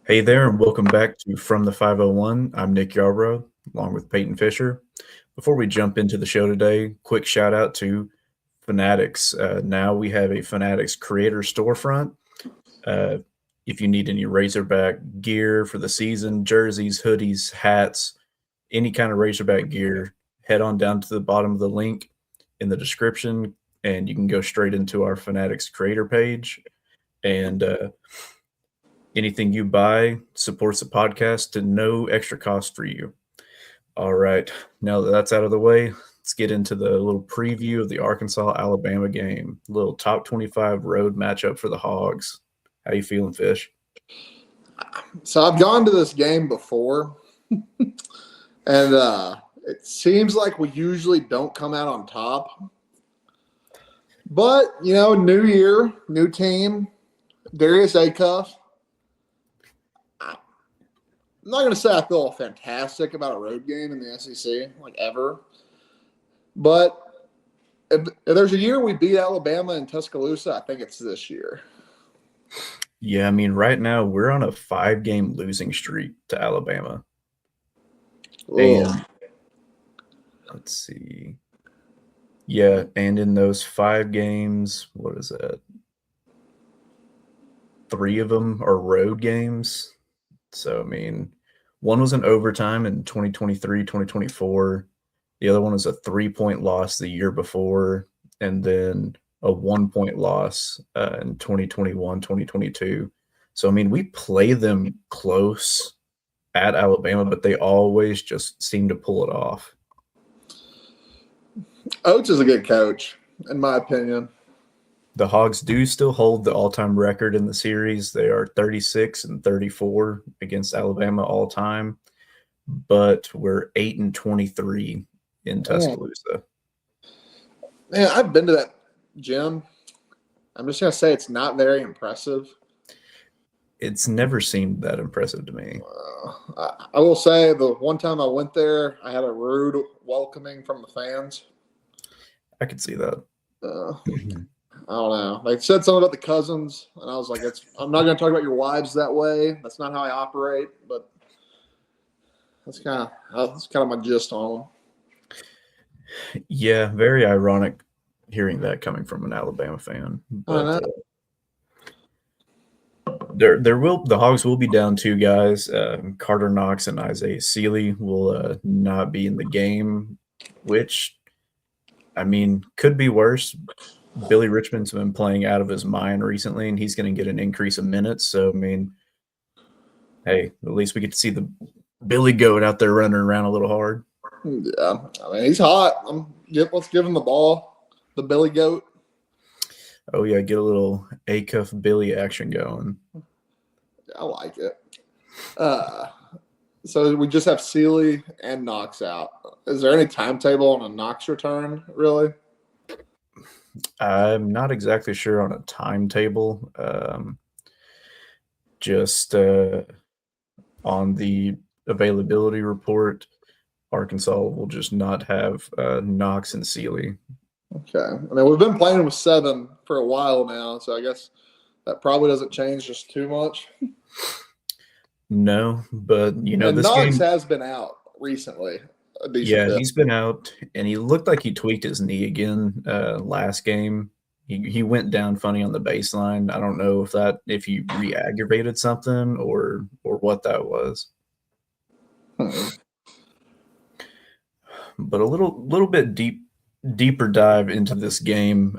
Hey there, and welcome back to From the 501. I'm Nick Yarbrough, along with Peyton Fisher. Before we jump into the show today, quick shout out to Fanatics. Now we have a Fanatics creator storefront. Uh, if you need any Razorback gear for the season, jerseys, hoodies, hats, any kind of Razorback gear, head on down to the bottom of the link in the description, and you can go straight into our Fanatics creator page. And anything you buy supports the podcast to no extra cost for you. All right. Now that that's out of the way, let's get into the little preview of the Arkansas-Alabama game. Little top 25 road matchup for the Hogs. How you feeling, Fish? So I've gone to this game before, and it seems like we usually don't come out on top. But, new year, new team, Darius Acuff. I'm not going to say I feel fantastic about a road game in the SEC, like ever. But if there's a year we beat Alabama in Tuscaloosa, I think it's this year. Yeah, I mean, right now we're on a 5-game losing streak to Alabama. And let's see. Yeah, and in those 5 games, what is that? 3 of them are road games. So, I mean, one was an overtime in 2023, 2024. The other one was a 3-point loss the year before, and then a 1-point loss in 2021, 2022. So, I mean, we play them close at Alabama, but they always just seem to pull it off. Oates is a good coach, in my opinion. The Hogs do still hold the all-time record in the series. They are 36-34 against Alabama all time, but we're 8-23 in Tuscaloosa. Man, I've been to that gym. I'm just gonna say it's not very impressive. It's never seemed that impressive to me. I will say the one time I went there, I had a rude welcoming from the fans. I could see that. I don't know. They said something about the cousins, and I was like, I'm not going to talk about your wives that way. That's not how I operate, but that's kind of my gist on them. Yeah, very ironic hearing that coming from an Alabama fan. But the Hogs will be down 2 guys. Carter Knox and Isaiah Sealy will not be in the game, which, I mean, could be worse. Billy Richmond's been playing out of his mind recently, and he's going to get an increase of minutes. So, I mean, hey, at least we get to see the Billy Goat out there running around a little hard. Yeah, I mean, he's hot. Let's give him the ball, the Billy Goat. Oh, yeah, get a little Acuff Billy action going. I like it. So we just have Sealy and Knox out. Is there any timetable on a Knox return, really? I'm not exactly sure on a timetable. Just on the availability report, Arkansas will just not have Knox and Sealy. Okay. I mean, we've been playing with 7 for a while now, so I guess that probably doesn't change just too much. No, but, and this Knox game has been out recently. Yeah, he's been out, and he looked like he tweaked his knee again last game. He went down funny on the baseline. I don't know if he re-aggravated something or what that was. But a little bit deeper dive into this game.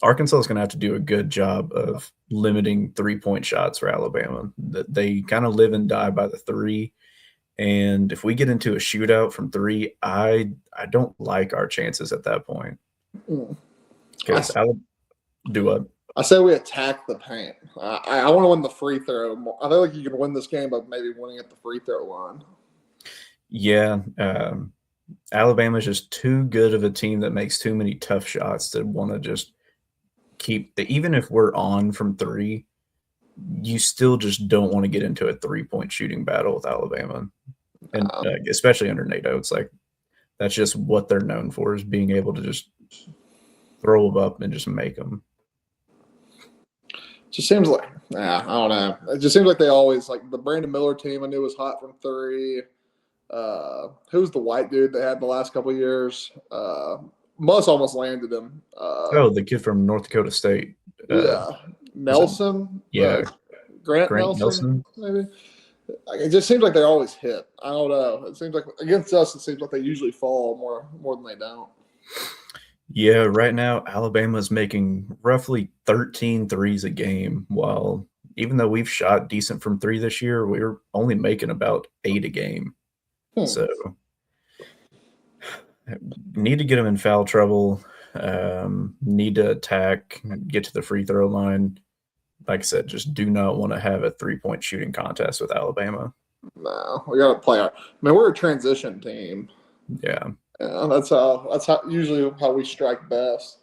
Arkansas is going to have to do a good job of limiting 3-point shots for Alabama. They kind of live and die by the 3. And if we get into a shootout from 3, I don't like our chances at that point. Because I say we attack the paint. I want to win the free throw. I feel like you can win this game by maybe winning at the free throw line. Yeah, Alabama's just too good of a team that makes too many tough shots to want to just even if we're on from 3, you still just don't want to get into a 3-point shooting battle with Alabama. And especially under Nate Oates, like that's just what they're known for, is being able to just throw them up and just make them. Just seems like, I don't know. It just seems like they always like the Brandon Miller team. I knew was hot from three. Who's the white dude they had the last couple of years? Must almost landed him. Oh, the kid from North Dakota State. Yeah, Nelson. Yeah, Grant Grant Nelson, maybe. Like, it just seems like they always hit. I don't know. It seems like against us, it seems like they usually fall more than they don't. Yeah, right now Alabama's making roughly 13 threes a game, while even though we've shot decent from three this year, we're only making about 8 a game. So need to get them in foul trouble, need to attack, get to the free throw line. Like I said, just do not want to have a 3-point shooting contest with Alabama. No, we got to play our. I mean, we're a transition team. Yeah. That's how usually how we strike best.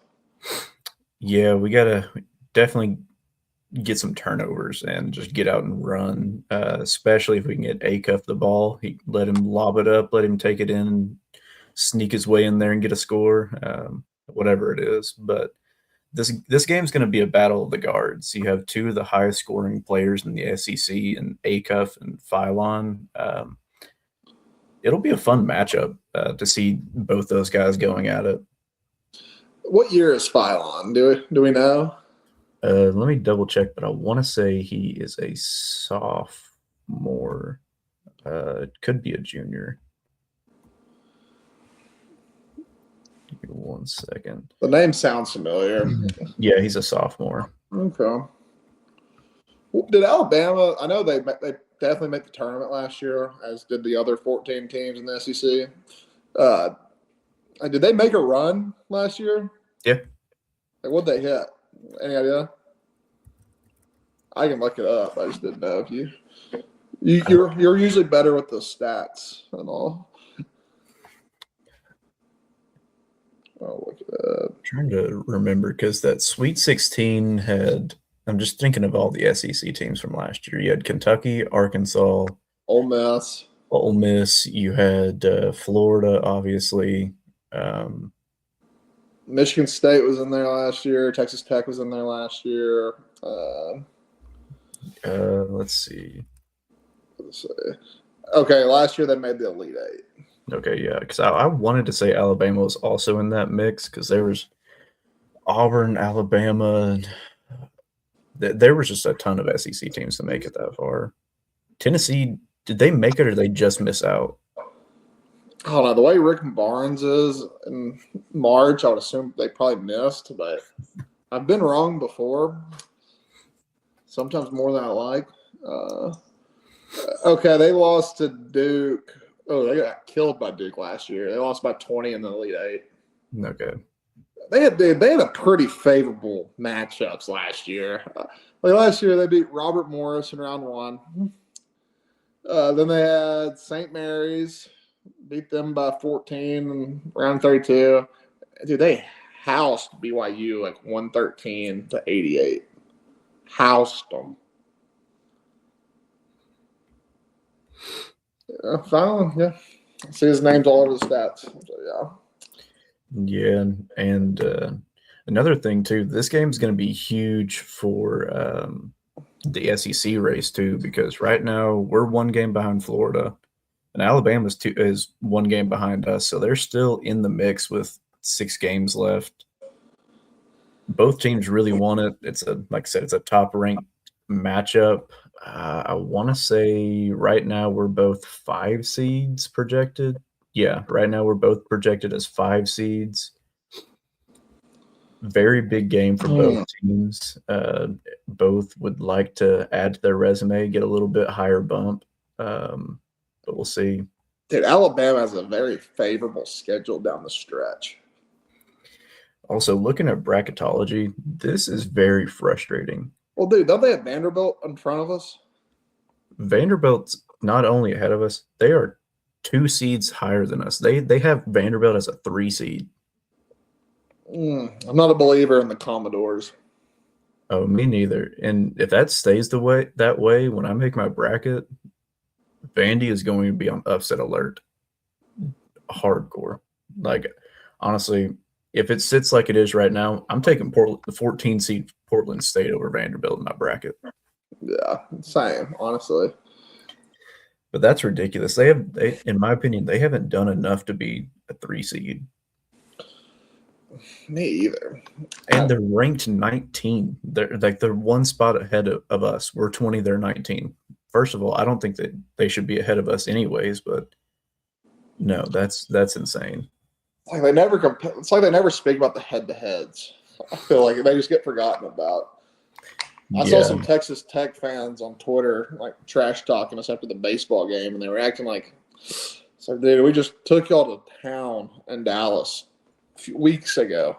Yeah, we gotta definitely get some turnovers and just get out and run. Especially if we can get Acuff the ball, let him lob it up, let him take it in, and sneak his way in there and get a score, whatever it is. But this game's going to be a battle of the guards. You have two of the highest scoring players in the SEC, and Acuff and Phylon. It'll be a fun matchup to see both those guys going at it. What year is Phylon? Do we know? Let me double check, but I want to say he is a sophomore. It could be a junior. Give me 1 second. The name sounds familiar. Yeah, he's a sophomore. Okay. Did Alabama? I know they definitely made the tournament last year, as did the other 14 teams in the SEC. Did they make a run last year? Yeah. Like, what'd they hit? Any idea? I can look it up. I just didn't know if you're usually better with the stats and all. I'll look it up. I'm trying to remember because that Sweet 16 had. I'm just thinking of all the SEC teams from last year. You had Kentucky, Arkansas, Ole Miss. You had Florida, obviously. Michigan State was in there last year. Texas Tech was in there last year. Let's see. Okay, last year they made the Elite Eight. Okay, yeah, because I wanted to say Alabama was also in that mix because there was Auburn, Alabama. There was just a ton of SEC teams to make it that far. Tennessee, did they make it or did they just miss out? I don't know. The way Rick Barnes is in March, I would assume they probably missed, but I've been wrong before. Sometimes more than I like. Okay, they lost to Duke. Oh, they got killed by Duke last year. They lost by 20 in the Elite Eight. Okay. They had a pretty favorable matchups last year. Like last year, they beat Robert Morris in round one. Then they had St. Mary's, beat them by 14 in round 32. Dude, they housed BYU like 113 to 88. Housed them. Finally, yeah. See his name's all over the stats. So, yeah. Yeah, and another thing too, this game's going to be huge for the SEC race too, because right now we're 1 game behind Florida, and Alabama's is 1 game behind us, so they're still in the mix with 6 games left. Both teams really want it. Like I said, it's a top-ranked matchup. I want to say right now we're both 5 seeds projected. Yeah, right now we're both projected as 5 seeds. Very big game for both teams. Both would like to add to their resume, get a little bit higher bump, but we'll see. Dude, Alabama has a very favorable schedule down the stretch. Also, looking at bracketology, this is very frustrating. Well, dude, don't they have Vanderbilt in front of us? Vanderbilt's not only ahead of us, they are 2 seeds higher than us. They have Vanderbilt as a 3 seed. I'm not a believer in the Commodores. Oh, me neither. And if that stays that way, when I make my bracket, Vandy is going to be on upset alert. Hardcore. Like, honestly, if it sits like it is right now, I'm taking the 14 seed Portland State over Vanderbilt in my bracket. Yeah, same, honestly. But that's ridiculous. In my opinion, they haven't done enough to be a 3 seed. Me either. And they're ranked 19. They're one spot ahead of us. We're 20, they're 19. First of all, I don't think that they should be ahead of us anyways, but no, that's insane. Like they never it's like they never speak about the head-to-heads. I feel like they just get forgotten about. I saw some Texas Tech fans on Twitter like trash talking us after the baseball game, and they were acting like, it's like, dude, we just took y'all to town in Dallas a few weeks ago.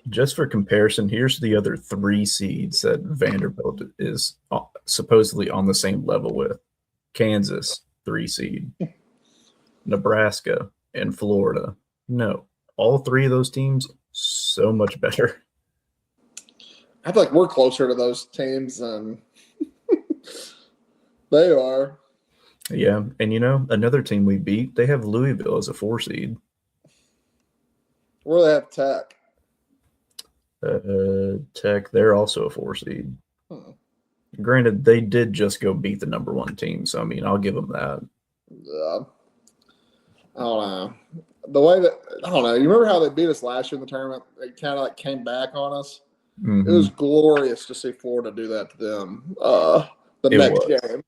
Just for comparison, here's the other 3 seeds that Vanderbilt is supposedly on the same level with. Kansas, 3 seed. Nebraska and Florida. No, all 3 of those teams, so much better. I feel like we're closer to those teams than they are. Yeah, and another team we beat, they have Louisville as a 4 seed. Where do they have Tech? Tech, they're also a 4 seed. Granted, they did just go beat the number 1 team, so I mean, I'll give them that. Yeah. I don't know. The way that I don't know. You remember how they beat us last year in the tournament? They kind of like came back on us. Mm-hmm. It was glorious to see Florida do that to them. Next game.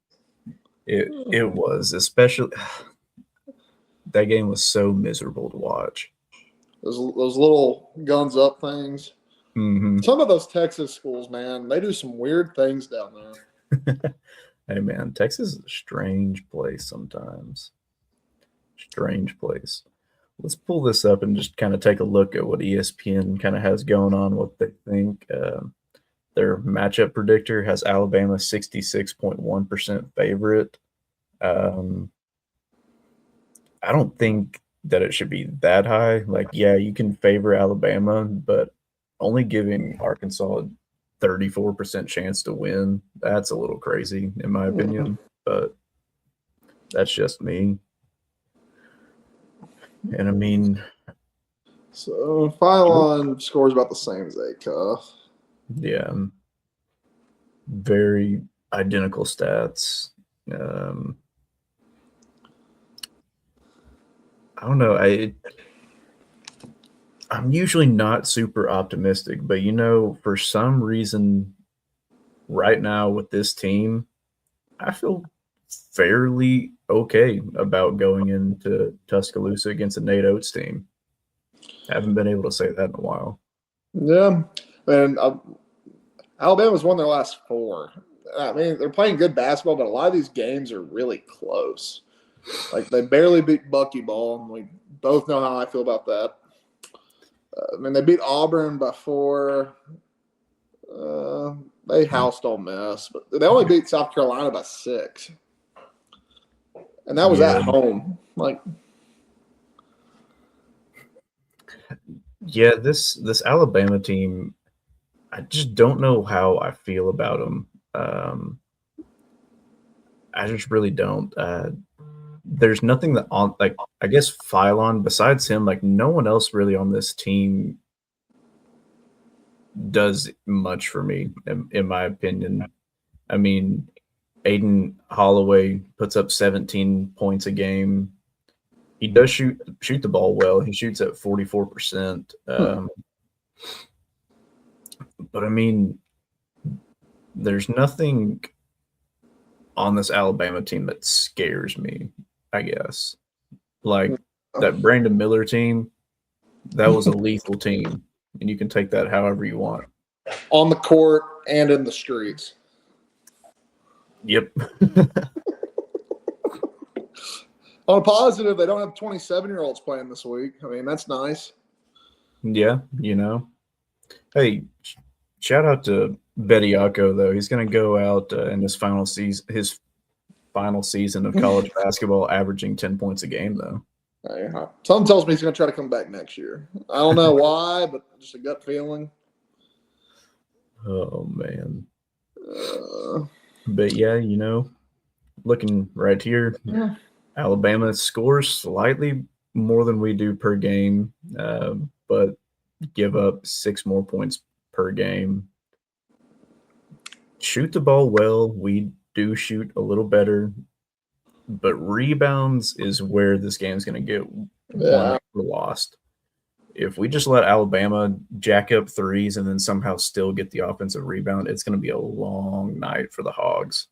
It was, especially that game was so miserable to watch. Those little guns up things. Mm-hmm. Some of those Texas schools, man, they do some weird things down there. Hey, man, Texas is a strange place sometimes. Strange place. Let's pull this up and just kind of take a look at what ESPN kind of has going on, what they think. Their matchup predictor has Alabama 66.1% favorite. I don't think that it should be that high. Like, yeah, you can favor Alabama, but only giving Arkansas a 34% chance to win, that's a little crazy, in my opinion. But that's just me. And I mean, so Phylon scores about the same as Cuff. Yeah, very identical stats. I don't know. I'm usually not super optimistic, but for some reason, right now with this team, I feel fairly okay about going into Tuscaloosa against a Nate Oates team. I haven't been able to say that in a while. Yeah, and Alabama's won their last 4. I mean, they're playing good basketball, but a lot of these games are really close. Like, they barely beat Buckyball, and we both know how I feel about that. I mean, they beat Auburn by 4. They housed Ole Miss, but they only beat South Carolina by 6. And that was at home. Like, yeah, this Alabama team, I just don't know how I feel about them. I just really don't. There's nothing that I guess Phylon, besides him, like no one else really on this team does much for me, in my opinion. I mean, Aiden Holloway puts up 17 points a game. He does shoot the ball well. He shoots at 44%. But I mean, there's nothing on this Alabama team that scares me, I guess. Like that Brandon Miller team, that was a lethal team. And you can take that however you want. On the court and in the streets. Yep. On a positive, they don't have 27-year-olds playing this week. I mean, that's nice. Yeah, Hey, shout out to Bediako, though. He's going to go out in his final season of college basketball, averaging 10 points a game, though. Something tells me he's going to try to come back next year. I don't know why, but just a gut feeling. Oh, man. But, yeah, looking right here, Alabama scores slightly more than we do per game, but give up 6 more points per game. Shoot the ball well. We do shoot a little better, but rebounds is where this game's going to get won or lost. If we just let Alabama jack up threes and then somehow still get the offensive rebound, it's going to be a long night for the Hogs.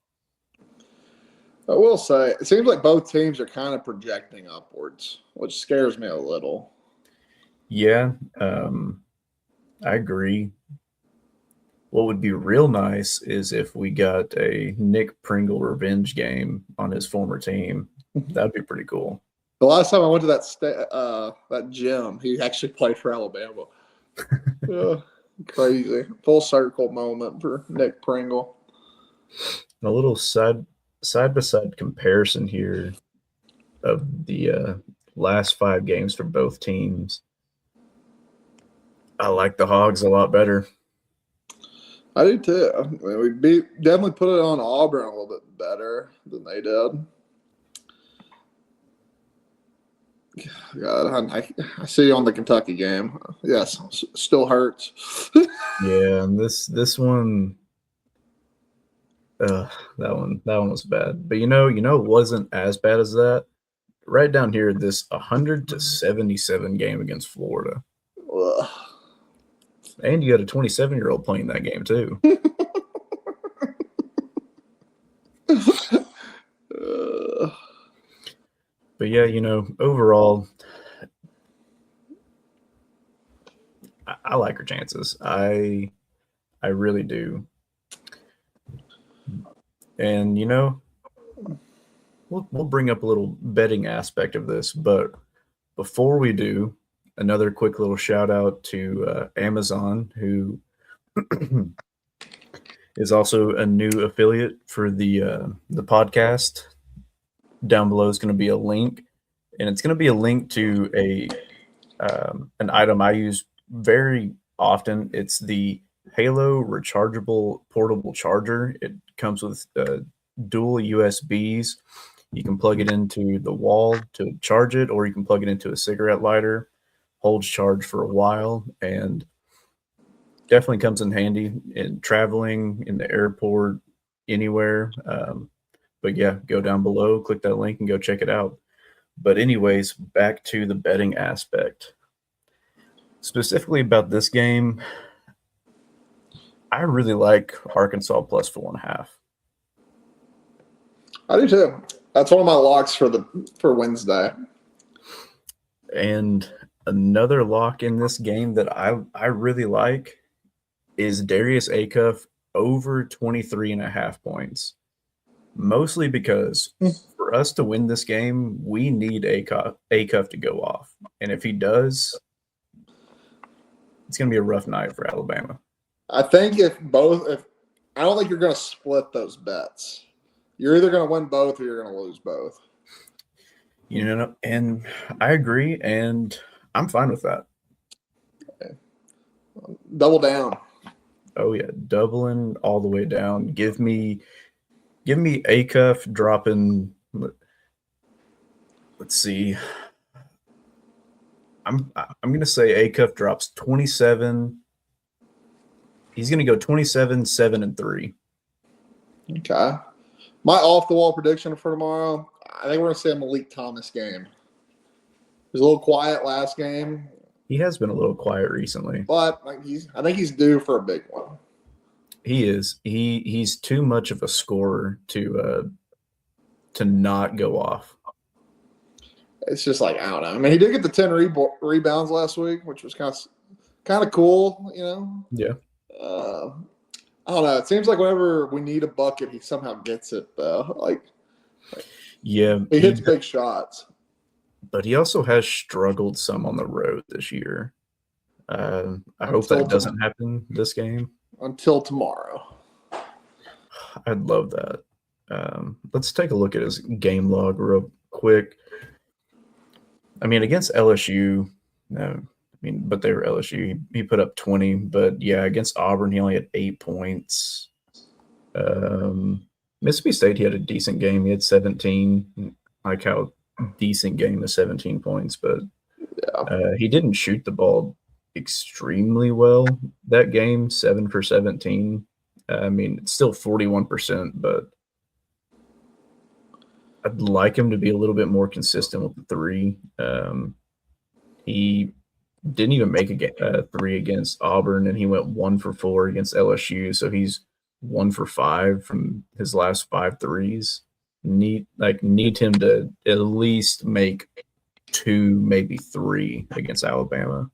I will say, it seems like both teams are kind of projecting upwards, which scares me a little. Yeah, I agree. What would be real nice is if we got a Nick Pringle revenge game on his former team. That'd be pretty cool. The last time I went to that gym, he actually played for Alabama. Crazy. Full circle moment for Nick Pringle. A little side-by-side comparison here of the last 5 games for both teams. I like the Hogs a lot better. I do too. I mean, we definitely put it on Auburn a little bit better than they did. God, I see you on the Kentucky game. Yes, still hurts. Yeah, and this one, that one was bad. But you know, it wasn't as bad as that. Right down here, this 100-77 game against Florida. Ugh. And you got a 27-year-old playing that game too. But yeah, overall, I like our chances. I really do. And we'll bring up a little betting aspect of this, but before we do, another quick little shout out to Amazon, who is also a new affiliate for the podcast. Down below is going to be a link, and it's going to be a link to an item I use very often. It's the Halo rechargeable portable charger. It comes with dual USBs. You can plug it into the wall to charge it, or you can plug it into a cigarette lighter. Holds charge for a while, and definitely comes in handy in traveling, in the airport, anywhere. But yeah, go down below, click that link, and go check it out. But anyways, back to the betting aspect. Specifically about this game, I really like Arkansas plus 4.5. I do too. That's one of my locks for Wednesday. And another lock in this game that I really like is Darius Acuff over 23.5 points. Mostly because for us to win this game, we need Acuff to go off. And if he does, it's going to be a rough night for Alabama. I think I don't think you're going to split those bets. You're either going to win both or you're going to lose both. And I agree, and I'm fine with that. Okay. Double down. Oh yeah, doubling all the way down. Give me Acuff dropping. Let's see. I'm going to say Acuff drops 27. He's going to go 27, 7, and 3. Okay. My off-the-wall prediction for tomorrow, I think we're going to see a Malik Thomas game. He was a little quiet last game. He has been a little quiet recently. But I think he's due for a big one. He is. He's too much of a scorer to not go off. It's just like, I don't know. I mean, he did get the 10 rebounds last week, which was kind of cool, Yeah. I don't know. It seems like whenever we need a bucket, he somehow gets it, though. Yeah. He hits big shots. But he also has struggled some on the road this year. I hope that doesn't happen this game. Until tomorrow. I'd love that. Let's take a look at his game log real quick. I mean, against LSU, but they were LSU. He put up 20. But, yeah, against Auburn, he only had 8 points. Mississippi State, he had a decent game. He had 17. Like how decent game is 17 points. But he didn't shoot the ball extremely well that game, 7 for 17. I mean, it's still 41%, but I'd like him to be a little bit more consistent with the three. He didn't even make a three against Auburn, and he went 1 for 4 against LSU. So he's 1 for 5 from his last 5 threes. Need him to at least make 2, maybe 3 against Alabama.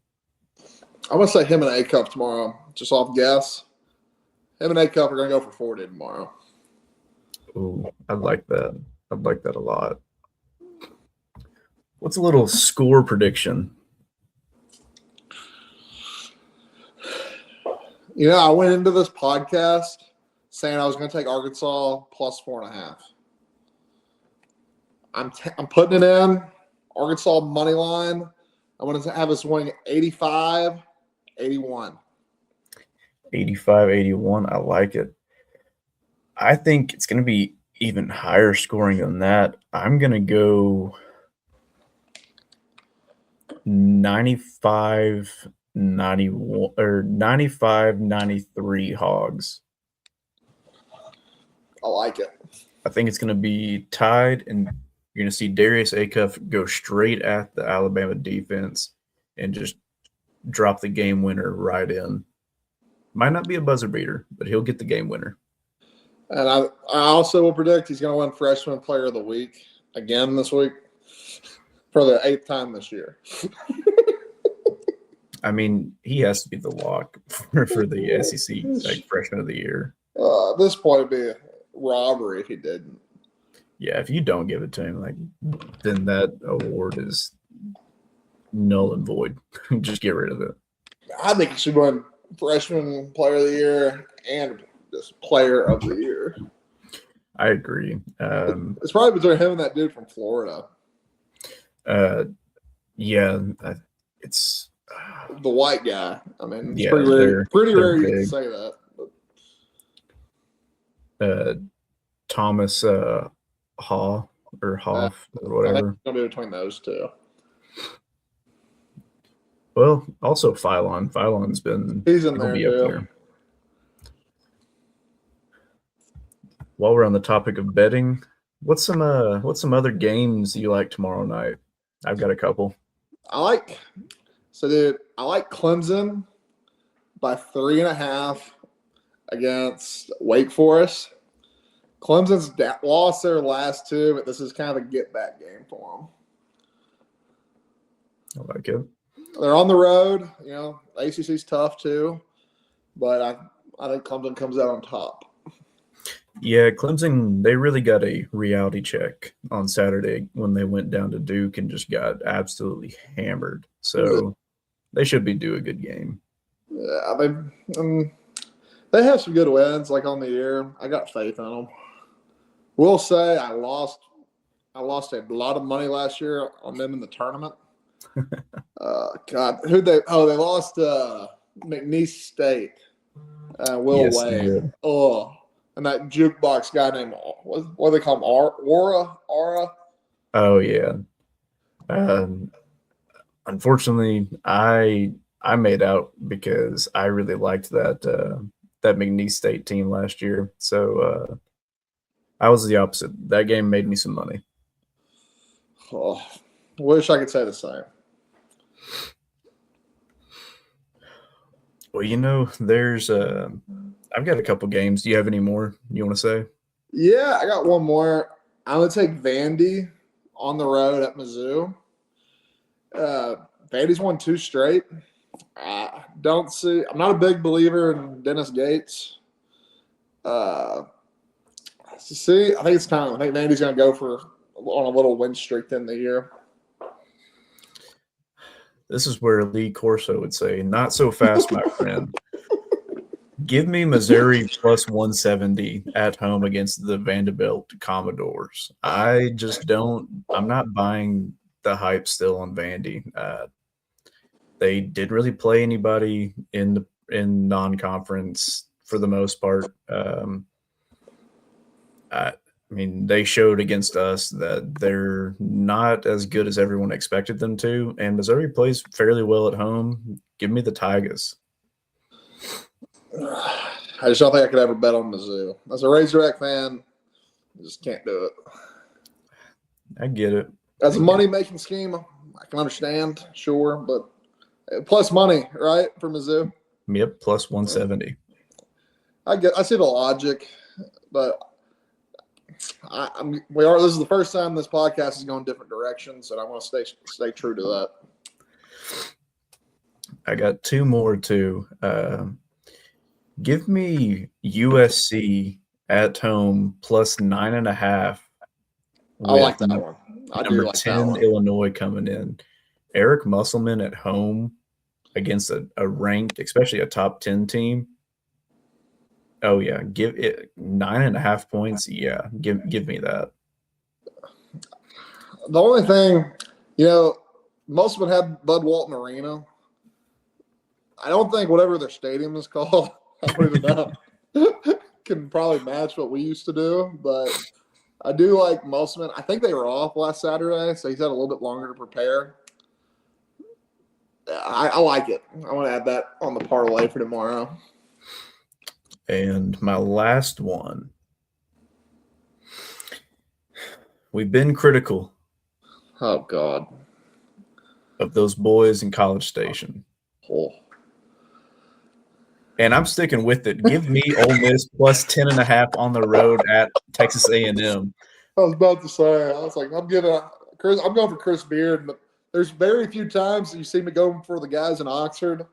I'm gonna say him and A-Cup tomorrow, just off guess. Him and A-Cup are gonna go for 40 tomorrow. Ooh, I like that. I'd like that a lot. What's a little score prediction? You know, I went into this podcast saying I was going to take Arkansas plus 4.5. I'm putting it in. Arkansas money line. I want to have us winning 85-81. 85-81. I like it. I think it's going to be even higher scoring than that. I'm going to go 95-91 or 95-93 Hogs. I like it. I think it's going to be tied, and you're going to see Darius Acuff go straight at the Alabama defense and just drop the game winner right in. Might not be a buzzer beater, but he'll get the game winner. And I also will predict he's going to win Freshman Player of the Week again this week for the 8th time this year. I mean, he has to be the lock for the SEC Freshman of the Year. At this point, it'd be a robbery if he didn't. Yeah, if you don't give it to him, then that award is null and void. Just get rid of it. I think he should win Freshman Player of the Year and just Player of the Year. I agree. It's probably between him and that dude from Florida. Yeah, it's the white guy. I mean, it's yeah, pretty rare you can say that. But. Thomas Haw or Hoff or whatever. I think it's going to be between those two. Well, also Phylon. Phylon's been he's in there, be up there. While we're on the topic of betting, what's some other games you like tomorrow night? I've got a couple. I like Clemson by 3.5 against Wake Forest. Clemson's lost their last 2, but this is kind of a get-back game for them. I like it. They're on the road. You know, ACC's tough too, but I think Clemson comes out on top. Yeah, Clemson, they really got a reality check on Saturday when they went down to Duke and just got absolutely hammered. So they should be due a good game. Yeah, they have some good wins like on the year. I got faith in them. Will say I lost a lot of money last year on them in the tournament. God, they lost McNeese State. Wade. Oh, and that jukebox guy named what do they call him? Aura. Oh yeah. Unfortunately, I made out because I really liked that McNeese State team last year. So I was the opposite. That game made me some money. Oh, wish I could say the same. Well, you know, there's I've got a couple games. Do you have any more you want to say? Yeah, I got one more. I'm going to take Vandy on the road at Mizzou. Vandy's won 2 straight. I'm not a big believer in Dennis Gates. I think it's time. I think Vandy's going to go on a little win streak in the year. This is where Lee Corso would say, not so fast, my friend. Give me Missouri plus 170 at home against the Vanderbilt Commodores. I'm not buying the hype still on Vandy. They didn't really play anybody in non-conference for the most part. I mean, they showed against us that they're not as good as everyone expected them to, and Missouri plays fairly well at home. Give me the Tigers. I just don't think I could ever bet on Mizzou. As a Razorback fan, I just can't do it. I get it. As a money-making scheme, I can understand, sure, but plus money, right, for Mizzou? Yep, plus 170. I see the logic, but this is the first time this podcast is going different directions, and I want to stay true to that. I got two more too. Give me USC at home plus 9.5. I like that one. I do like 10 that one. Illinois coming in. Eric Musselman at home against a ranked, especially a top 10 team. Oh yeah, give it 9.5 points. Yeah, give me that. The only thing, most of it had Bud Walton Arena. I don't think whatever their stadium is called, I don't even know, can probably match what we used to do. But I do like Musselman. I think they were off last Saturday, so he's had a little bit longer to prepare. I like it. I want to add that on the parlay for tomorrow. And my last one. We've been critical. Oh, God. Of those boys in College Station. Oh. And I'm sticking with it. Give me Ole Miss plus 10.5 on the road at Texas A&M. I was about to say, I'm going for Chris Beard, but there's very few times that you see me going for the guys in Oxford.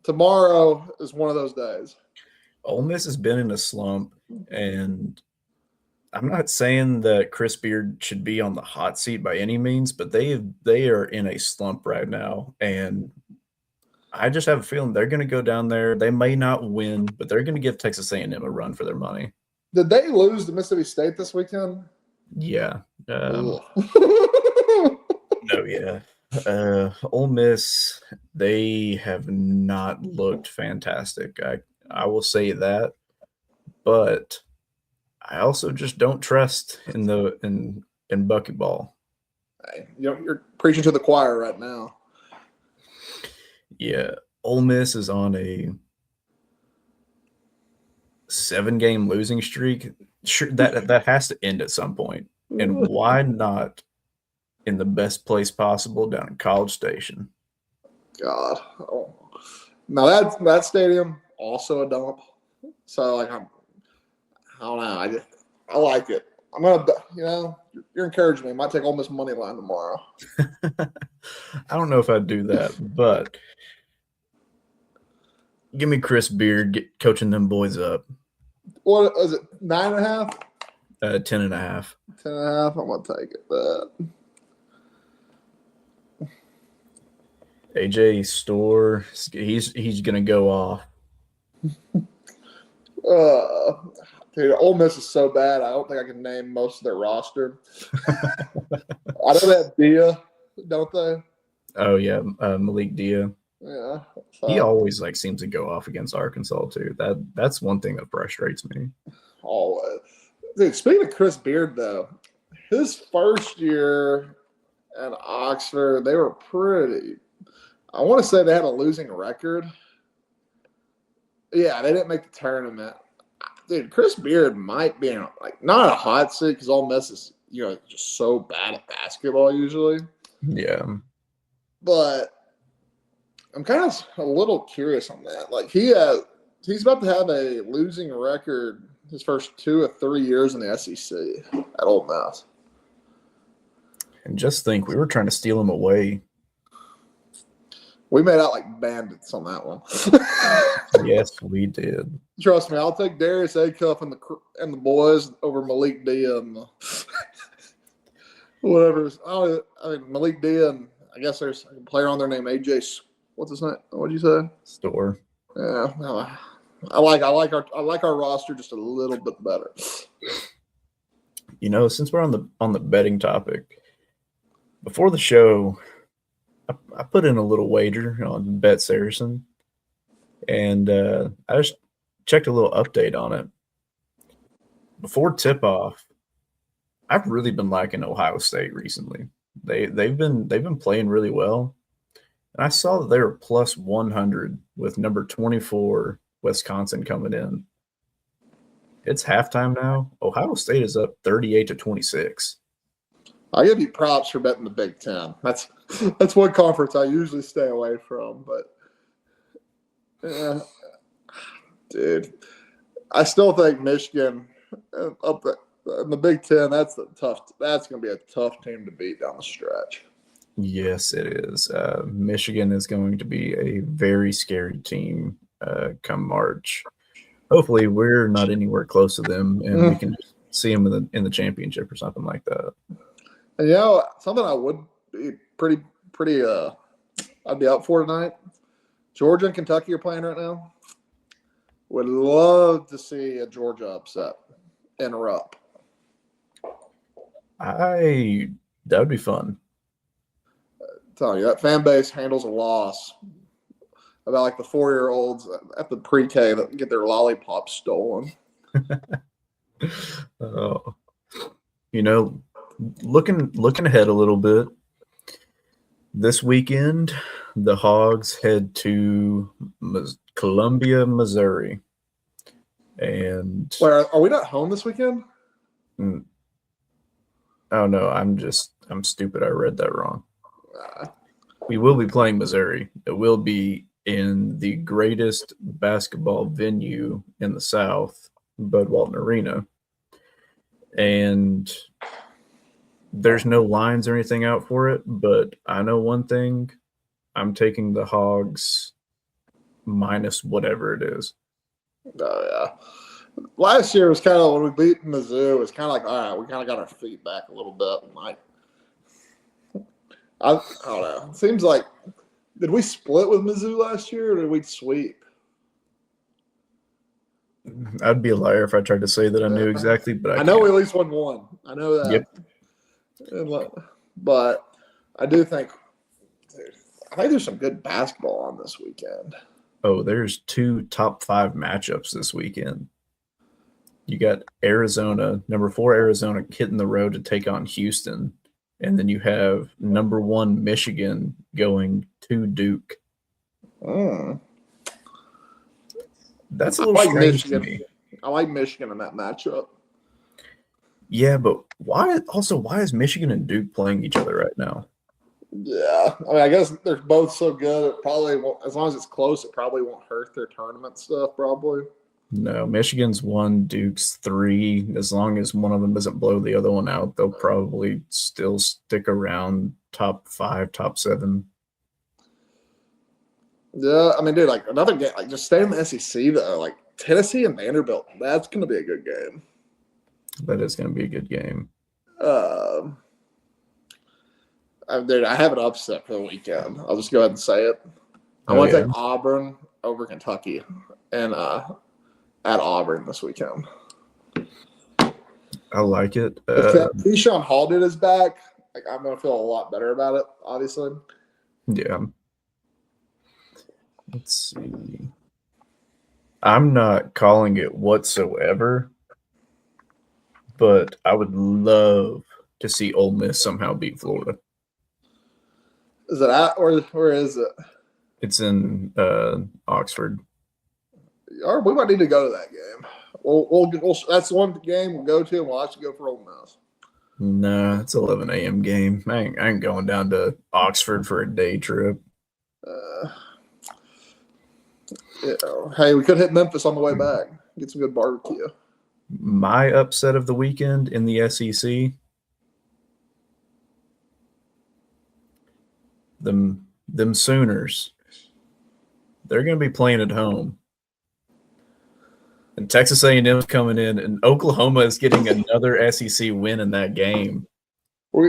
Tomorrow is one of those days. Ole Miss has been in a slump, and I'm not saying that Chris Beard should be on the hot seat by any means, but they are in a slump right now, and I just have a feeling they're going to go down there. They may not win, but they're going to give Texas A&M a run for their money. Did they lose to Mississippi State this weekend? Yeah. No, yeah. Ole Miss, they have not looked fantastic. I will say that, but I also just don't trust in bucketball. Hey, you're preaching to the choir right now. Yeah, Ole Miss is on a 7-game losing streak. Sure, that has to end at some point. And why not in the best place possible down in College Station? God. Oh. Now that stadium also a dump. So I don't know. I like it. I'm gonna, you're encouraging me. I might take Ole Miss money line tomorrow. I don't know if I'd do that, but give me Chris Beard coaching them boys up. What is it? 9.5? 10.5. 10.5. I'm gonna take it. AJ Store, he's gonna go off. Dude, Ole Miss is so bad. I don't think I can name most of their roster. I know they have Dia, don't they? Oh yeah, Malik Dia. Yeah, he always seems to go off against Arkansas too. That's one thing that frustrates me. Always. Dude, speaking of Chris Beard though, his first year at Oxford, they were pretty. I want to say they had a losing record. Yeah, they didn't make the tournament. Dude, Chris Beard might be in not a hot seat because Ole Miss is just so bad at basketball usually. Yeah, but I'm kind of a little curious on that. He's about to have a losing record his first 2 or 3 years in the SEC at Ole Miss. And just think, we were trying to steal him away. We made out like bandits on that one. Yes, we did. Trust me, I'll take Darius Acuff and the boys over Malik Dia and whatever. Malik Dia and I guess there's a player on there named AJ. What's his name? What did you say? Store. Yeah, I like our roster just a little bit better. Since we're on the betting topic, before the show, I put in a little wager on Bet Saracen, and I just checked a little update on it. Before tip-off, I've really been liking Ohio State recently. They've been playing really well. And I saw that they were plus 100 with number 24 Wisconsin coming in. It's halftime now. Ohio State is up 38-26. I give you props for betting the Big Ten. That's one conference I usually stay away from, but dude, I still think Michigan up in the Big Ten. That's going to be a tough team to beat down the stretch. Yes, it is. Michigan is going to be a very scary team come March. Hopefully, we're not anywhere close to them, and we can see them in the championship or something like that. And something I would be pretty. I'd be up for tonight. Georgia and Kentucky are playing right now. Would love to see a Georgia upset interrupt. That would be fun. Telling you, that fan base handles a loss about like the 4-year-olds at the pre-K that get their lollipops stolen. Oh, looking ahead a little bit. This weekend, the Hogs head to Columbia, Missouri. And wait, are we not home this weekend? Oh no, I'm stupid. I read that wrong. We will be playing Missouri. It will be in the greatest basketball venue in the South, Bud Walton Arena. And there's no lines or anything out for it, but I know one thing. I'm taking the Hogs minus whatever it is. Oh, yeah. Last year was kind of when we beat Mizzou. It was kind of like, all right, we kind of got our feet back a little bit. Like, I don't know. It seems like, did we split with Mizzou last year or did we sweep? I'd be a liar if I tried to say that I knew exactly, but I know we at least won one. I know that. Yep. But I do think, I think there's some good basketball on this weekend. Oh, there's 2 top 5 matchups this weekend. You got Arizona, number 4 Arizona, hitting the road to take on Houston. And then you have number 1 Michigan going to Duke. That's a little strange to me. I like Michigan in that matchup. Yeah, but why is Michigan and Duke playing each other right now? Yeah. I mean, I guess they're both so good. It probably won't, as long as it's close, it probably won't hurt their tournament stuff, probably. No, Michigan's 1, Duke's 3. As long as one of them doesn't blow the other one out, they'll probably still stick around top 5, top 7. Yeah, I mean, dude, like another game, like just stay in the SEC though. Like Tennessee and Vanderbilt, that's going to be a good game. That is going to be a good game. Dude, I have an upset for the weekend. I'll just go ahead and say it. I want to take Auburn over Kentucky and at Auburn this weekend. I like it. If Keyshawn Hall is back, like I'm going to feel a lot better about it, obviously. Yeah. Let's see. I'm not calling it whatsoever, but I would love to see Ole Miss somehow beat Florida. Is it at or where is it? It's in Oxford. We might need to go to that game. We'll that's one game we'll go to, and we'll actually go for Ole Miss. Nah, it's 11 a.m. game. I ain't going down to Oxford for a day trip. Hey, we could hit Memphis on the way back. Get some good barbecue. My upset of the weekend in the SEC. Them Sooners. They're going to be playing at home. And Texas A&M's coming in, and Oklahoma is getting another SEC win in that game.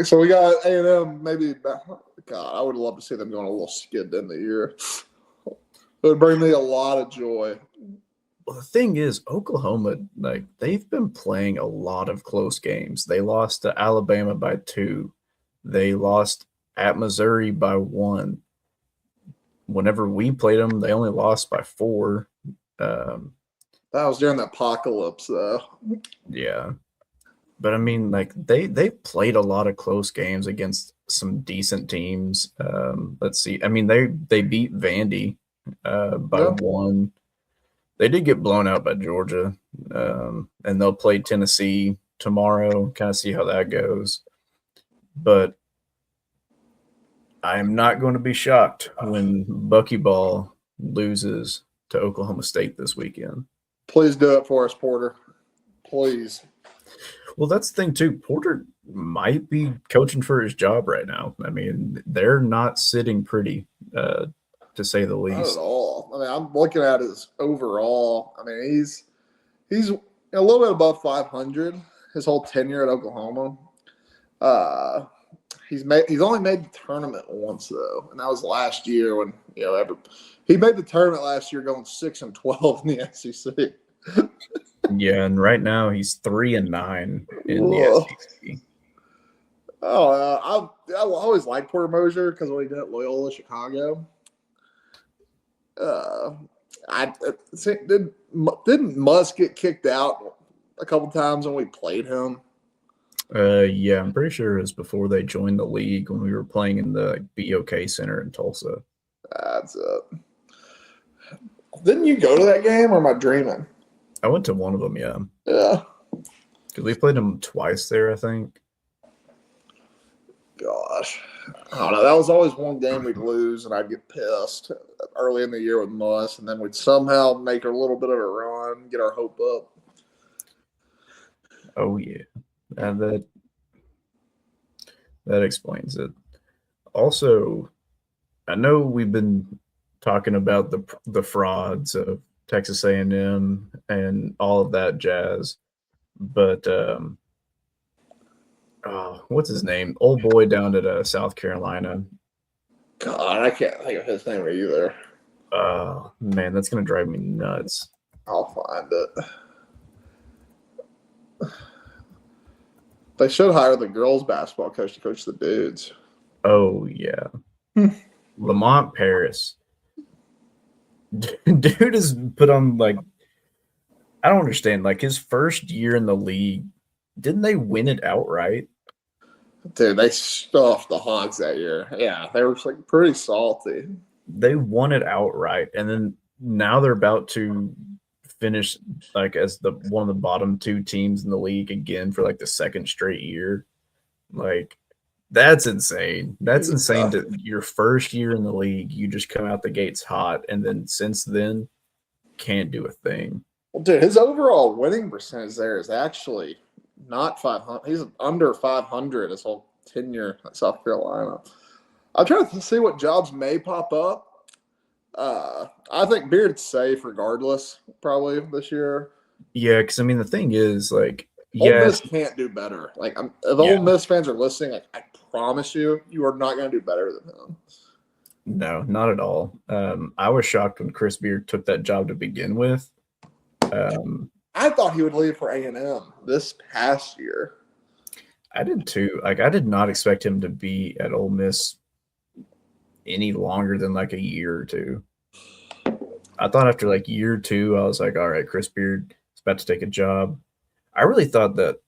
So we got A&M maybe. God, I would love to see them going a little skid in the year. It would bring me a lot of joy. Well, the thing is, Oklahoma, like they've been playing a lot of close games. They lost to Alabama by 2. They lost at Missouri by 1. Whenever we played them, they only lost by 4. That was during the apocalypse, though. Yeah. But I mean, like they played a lot of close games against some decent teams. Let's see. I mean, they beat Vandy by Yeah. one. They did get blown out by Georgia, and they'll play Tennessee tomorrow. Kind of see how that goes. But I am not going to be shocked when Buckyball loses to Oklahoma State this weekend. Please do it for us, Porter. Please. Well, that's the thing too. Porter might be coaching for his job right now. I mean, they're not sitting pretty, to say the Not at least. all. I mean, I'm looking at his overall. I mean, he's a little bit above 500 his whole tenure at Oklahoma. He's only made the tournament once though, and that was last year when he made the tournament last year, going 6-12 in the SEC. Yeah, and right now he's 3-9 in Whoa. the SEC. Oh, I always liked Porter Moser because what he did at Loyola Chicago. Didn't Musk get kicked out a couple times when we played him? Yeah, I'm pretty sure it was before they joined the league when we were playing in the BOK Center in Tulsa. That's it. Didn't you go to that game, or am I dreaming? I went to one of them, yeah. Yeah. Because we played them twice there, I think. Gosh. I don't know. That was always one game we'd lose, and I'd get pissed early in the year with Muss, and then we'd somehow make a little bit of a run, get our hope up. Oh, yeah. And that explains it. Also, I know we've been talking about the frauds of Texas A&M and all of that jazz, but what's his name? Old boy down at South Carolina. God, I can't think of his name either. Man, that's gonna drive me nuts. I'll find it. They should hire the girls' basketball coach to coach the dudes. Oh yeah, Lamont Paris. Dude is put on like, I don't understand. Like his first year in the league, didn't they win it outright? Dude, they stuffed the Hogs that year. Yeah, they were like pretty salty. They won it outright, and then now they're about to finish like as the one of the bottom two teams in the league again for like the second straight year. Like that's insane. That's insane to your first year in the league, you just come out the gates hot, and then since then can't do a thing. Well, dude, his overall winning percentage there is actually not 500. He's under 500 his whole tenure at South Carolina. I'm trying to see what jobs may pop up. I think Beard's safe regardless, probably this year. Yeah, because I mean the thing is, like, Ole Miss can't do better. Like, if Ole Miss fans are listening, like, I promise you, you are not going to do better than him. No, not at all. I was shocked when Chris Beard took that job to begin with. I thought he would leave for A&M this past year. I did too. Like, I did not expect him to be at Ole Miss any longer than like a year or two. I thought after like year two, I was like, all right, Chris Beard is about to take a job. I really thought that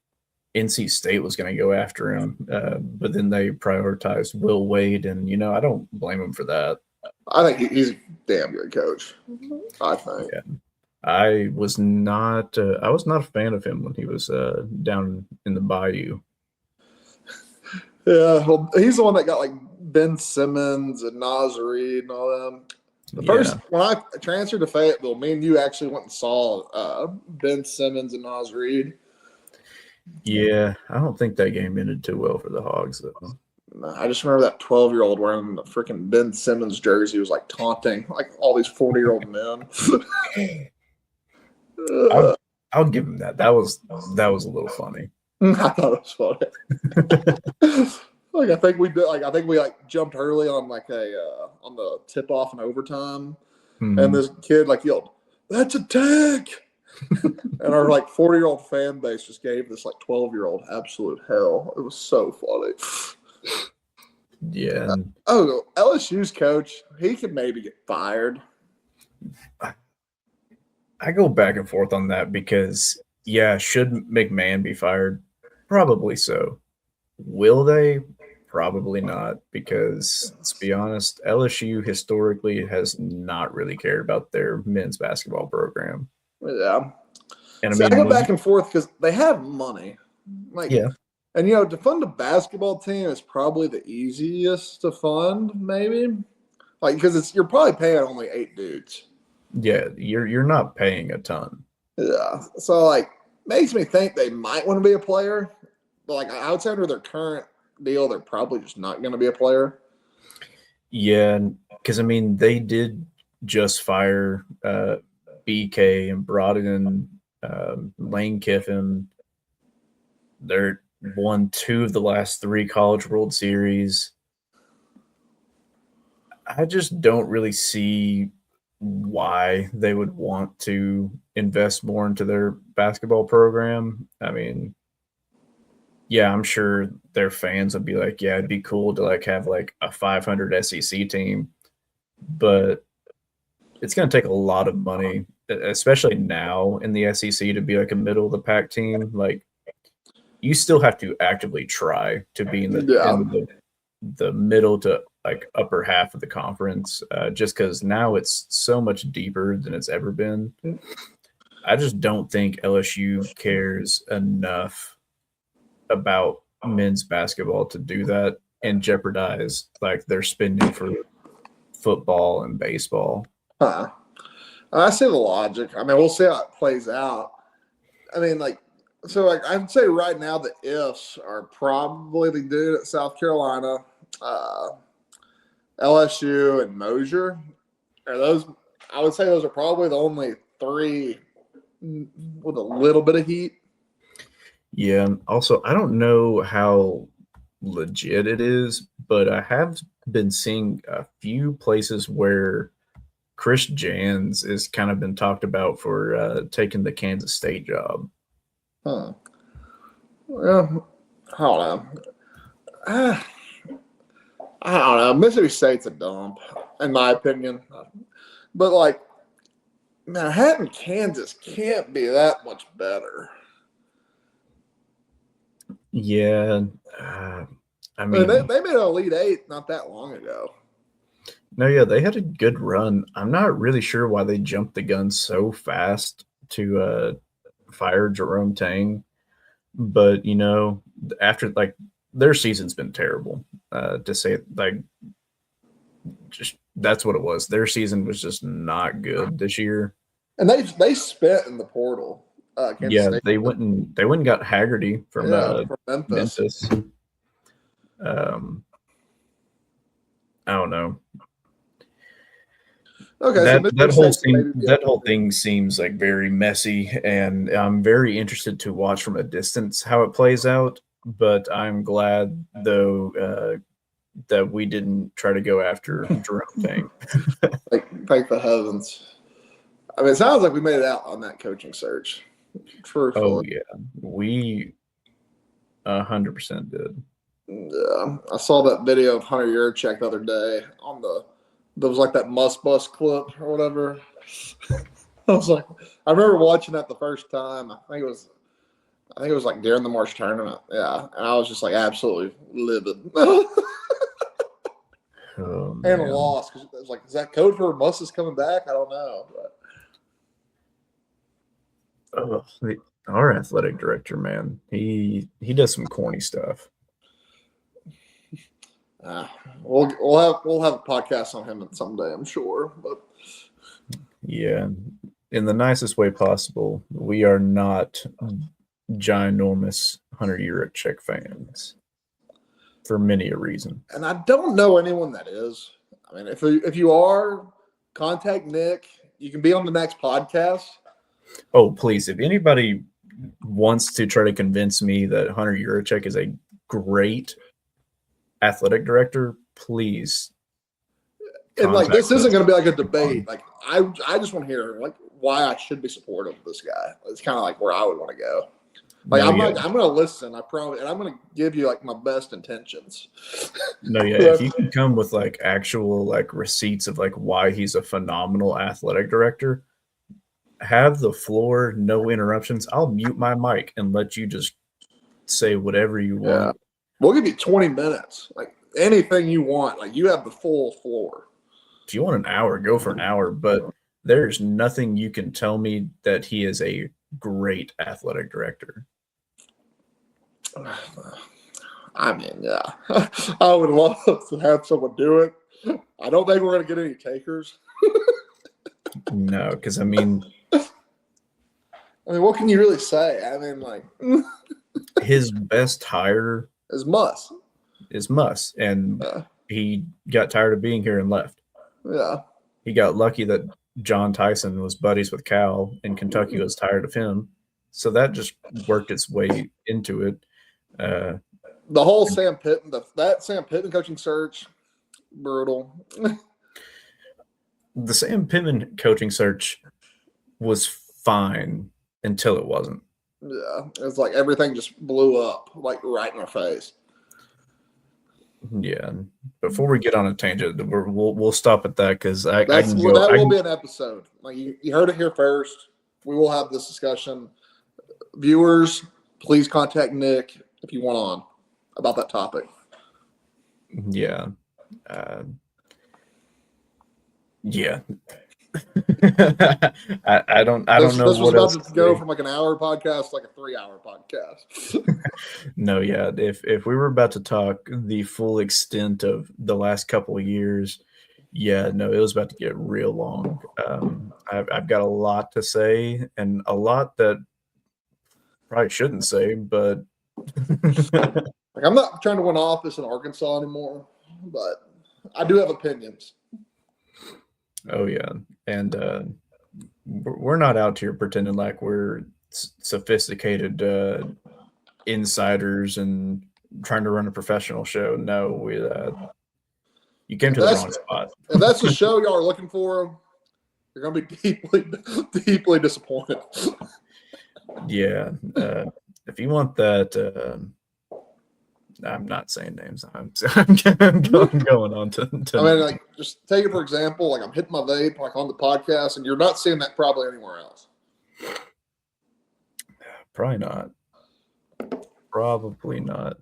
NC State was going to go after him, but then they prioritized Will Wade, and I don't blame him for that. I think he's a damn good coach. I think. Yeah. I was not a fan of him when he was down in the Bayou. Yeah, well, he's the one that got like Ben Simmons and Naz Reid and all them. First, when I transferred to Fayetteville, me and you actually went and saw Ben Simmons and Naz Reid. Yeah, I don't think that game ended too well for the Hogs, though. I just remember that 12-year-old wearing the freaking Ben Simmons jersey. He was like taunting like all these 40-year-old men. I'll give him that. That was a little funny. I thought it was funny. I think we jumped early on like on the tip off and overtime, and this kid like yelled, "That's a tag!" And our like 40-year-old fan base just gave this like 12-year-old absolute hell. It was so funny. Yeah. LSU's coach, he could maybe get fired. I go back and forth on that because, should McMahon be fired? Probably so. Will they? Probably not, because let's be honest, LSU historically has not really cared about their men's basketball program. Yeah. And I See, I mean, go back and forth because they have money. Like, yeah, and to fund a basketball team is probably the easiest to fund, maybe. Like, because you're probably paying only 8 dudes. yeah, you're not paying a ton. Yeah. So like makes me think they might want to be a player. But like I would say under their current deal, they're probably just not going to be a player. Yeah, because I mean, they did just fire BK and brought in Lane Kiffin. They're won 2 of the last 3 College World Series. I just don't really see why they would want to invest more into their basketball program. I mean, yeah, I'm sure their fans would be like, yeah, it'd be cool to like have like a 500 SEC team, but it's going to take a lot of money, especially now in the SEC, to be like a middle of the pack team. Like, you still have to actively try to be in Yeah. the middle to like upper half of the conference, just because now it's so much deeper than it's ever been. I just don't think LSU cares enough about men's basketball to do that and jeopardize like their spending for football and baseball. Huh. I see the logic. I mean, we'll see how it plays out. I mean, like, so like I'd say right now the ifs are probably the dude at South Carolina, LSU, and Mosier. Are those? I would say those are probably the only 3 with a little bit of heat. Yeah. Also, I don't know how legit it is, but I have been seeing a few places where Chris Jans is kind of been talked about for taking the Kansas State job. Huh. Well, I don't know. I don't know. Mississippi State's a dump, in my opinion. But like, Manhattan, Kansas can't be that much better. Yeah. I I mean, they mean, made an Elite Eight not that long ago. no, yeah, they had a good run. I'm not really sure why they jumped the gun so fast to fire Jerome Tang, but after like their season's been terrible. To say like, just that's what it was. Their season was just not good this year. And they spent in the portal. Kansas Yeah, State. they went and got Haggerty from From Memphis. Memphis. I don't know. Okay, so That Mississippi that whole State can thing maybe be that up whole there. thing seems like very messy, and I'm very interested to watch from a distance how it plays out. But I'm glad though that we didn't try to go after Jerome Tang. Thank the heavens. I mean, it sounds like we made it out on that coaching search. Oh Truthfully. yeah, we 100% did. Yeah, I saw that video of Hunter Yurchek the other day on there was like that Must Bus clip or whatever. I was like, I remember watching that the first time. I think it was like during the March tournament. Yeah, and I was just like absolutely livid Oh and man. lost because it was like, is that code for Muss is coming back? I don't know. Oh, our athletic director, man, he does some corny stuff. We'll have a podcast on him someday, I'm sure. But Yeah, in the nicest way possible. We are not ginormous Hunter Yurachek fans for many a reason. and I don't know anyone that is. I mean, if you are, contact Nick. You can be on the next podcast. Oh, please, if anybody wants to try to convince me that Hunter Yurachek is a great athletic director, please. And like this isn't us. going to be like a debate. Like I just want to hear like why I should be supportive of this guy. It's kind of like where I would want to go. Like No, I'm yeah. like I'm going to listen. I promise, and I'm going to give you like my best intentions. No, yeah. If you can come with like actual like receipts of like why he's a phenomenal athletic director, have the floor, no interruptions. I'll mute my mic and let you just say whatever you want. We'll give you 20 minutes. Like anything you want. Like you have the full floor. If you want an hour, go for an hour. But there's nothing you can tell me that he is a great athletic director. I mean, yeah. I would love to have someone do it. I don't think we're going to get any takers. No, because I mean, what can you really say? I mean, like his best hire is Muss. And he got tired of being here and left. Yeah. He got lucky that John Tyson was buddies with Cal, and Kentucky was tired of him. So that just worked its way into it. The whole Sam Pittman, that Sam Pittman coaching search, brutal. The Sam Pittman coaching search was fine until it wasn't. Yeah, it's like everything just blew up, like right in our face. Yeah. Before we get on a tangent, we'll stop at that because that will be an episode. Like you heard it here first. We will have this discussion. Viewers, please contact Nick if you want on about that topic. Yeah. Yeah. I don't know. This was about to go from like an hour podcast to like a 3-hour podcast. No, yeah. If we were about to talk the full extent of the last couple of years, yeah, no, it was about to get real long. I've got a lot to say and a lot that probably shouldn't say, but like I'm not trying to win office in Arkansas anymore, but I do have opinions. Oh yeah, and we're not out here pretending like we're sophisticated insiders and trying to run a professional show. No, you came to the wrong spot. If that's the show y'all are looking for, you're going to be deeply, deeply disappointed. Yeah, if you want that. I'm not saying names. I'm going on to. I mean, like, just take it for example. Like, I'm hitting my vape like on the podcast, and you're not seeing that probably anywhere else. Probably not. Probably not.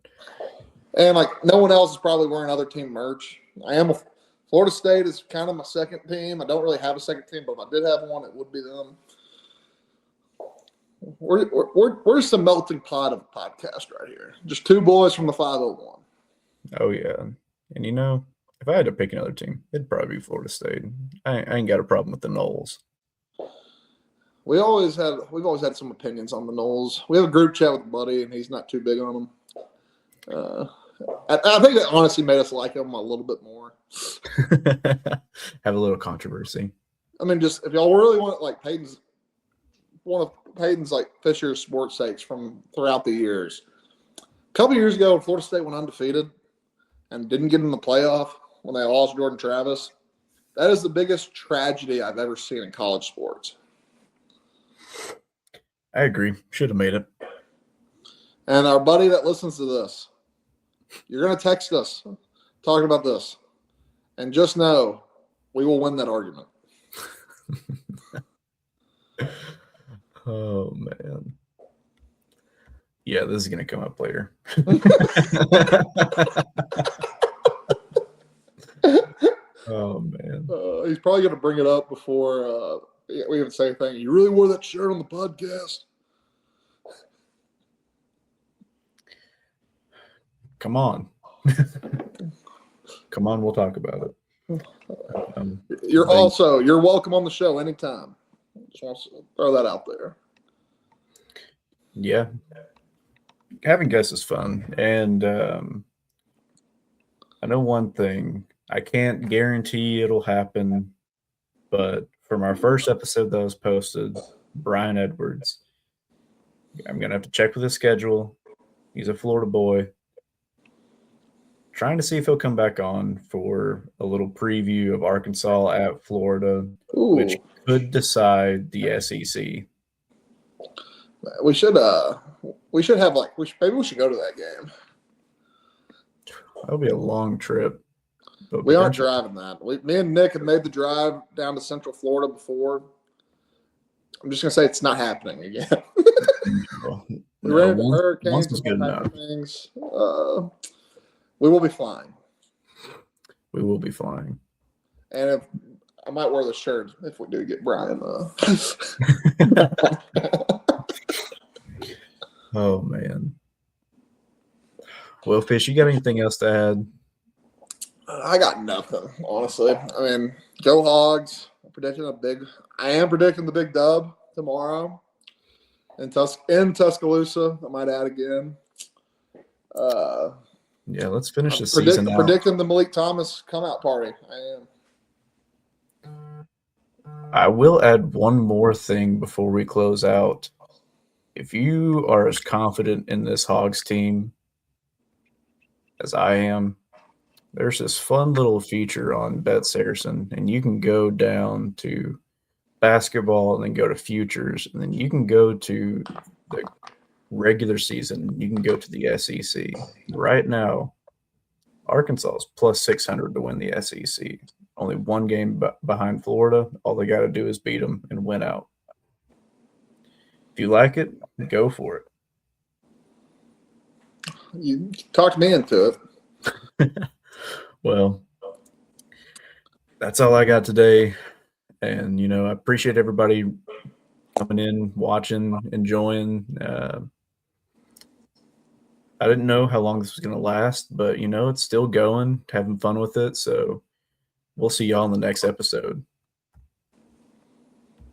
And like, no one else is probably wearing other team merch. Florida State is kind of my second team. I don't really have a second team, but if I did have one, it would be them. We're just a melting pot of a podcast right here. Just two boys from the 501. Oh yeah, and if I had to pick another team, it'd probably be Florida State. I ain't got a problem with the Noles. We've always had some opinions on the Noles. We have a group chat with a buddy, and he's not too big on them. I think that honestly made us like them a little bit more. Have a little controversy. I mean, just if y'all really want, like, one of Peyton's like Fisher's sports takes from throughout the years. A couple years ago, Florida State went undefeated and didn't get in the playoff when they lost Jordan Travis. That is the biggest tragedy I've ever seen in college sports. I agree. Should have made it. And our buddy that listens to this, you're going to text us talking about this. And just know we will win that argument. Oh, man. Yeah, this is going to come up later. Oh, man. He's probably going to bring it up before we even say anything. You really wore that shirt on the podcast? Come on. Come on, we'll talk about it. You're welcome on the show anytime. Just want to throw that out there. Yeah. Having guests is fun. And I know one thing. I can't guarantee it'll happen, but from our first episode that was posted, Brian Edwards, I'm going to have to check with his schedule. He's a Florida boy. Trying to see if he'll come back on for a little preview of Arkansas at Florida, which could decide the SEC. We should have maybe we should go to that game. That'll be a long trip. We aren't driving that. Me and Nick have made the drive down to Central Florida before. I'm just gonna say it's not happening again. We No, ran into once hurricanes is and all good types enough. of things. We will be flying. We will be flying. And if I might wear the shirt if we do get Brian. Oh man. Well, Fish, you got anything else to add? I got nothing, honestly. I mean, go Hogs. I am predicting the big dub tomorrow in Tuscaloosa. I might add again. Yeah, let's finish the I'm season out. predicting the Malik Thomas come out party. I am. I will add one more thing before we close out. If you are as confident in this Hogs team as I am, there's this fun little feature on Bet Saracen, and you can go down to basketball and then go to futures, and then you can go to the regular season. You can go to the SEC. Right now, Arkansas is plus 600 to win the SEC. Only one game behind Florida. All they got to do is beat them and win out. If you like it, go for it. You talked me into it. Well, that's all I got today. And, I appreciate everybody coming in, watching, enjoying. I didn't know how long this was going to last, but, it's still going, having fun with it. So we'll see y'all in the next episode.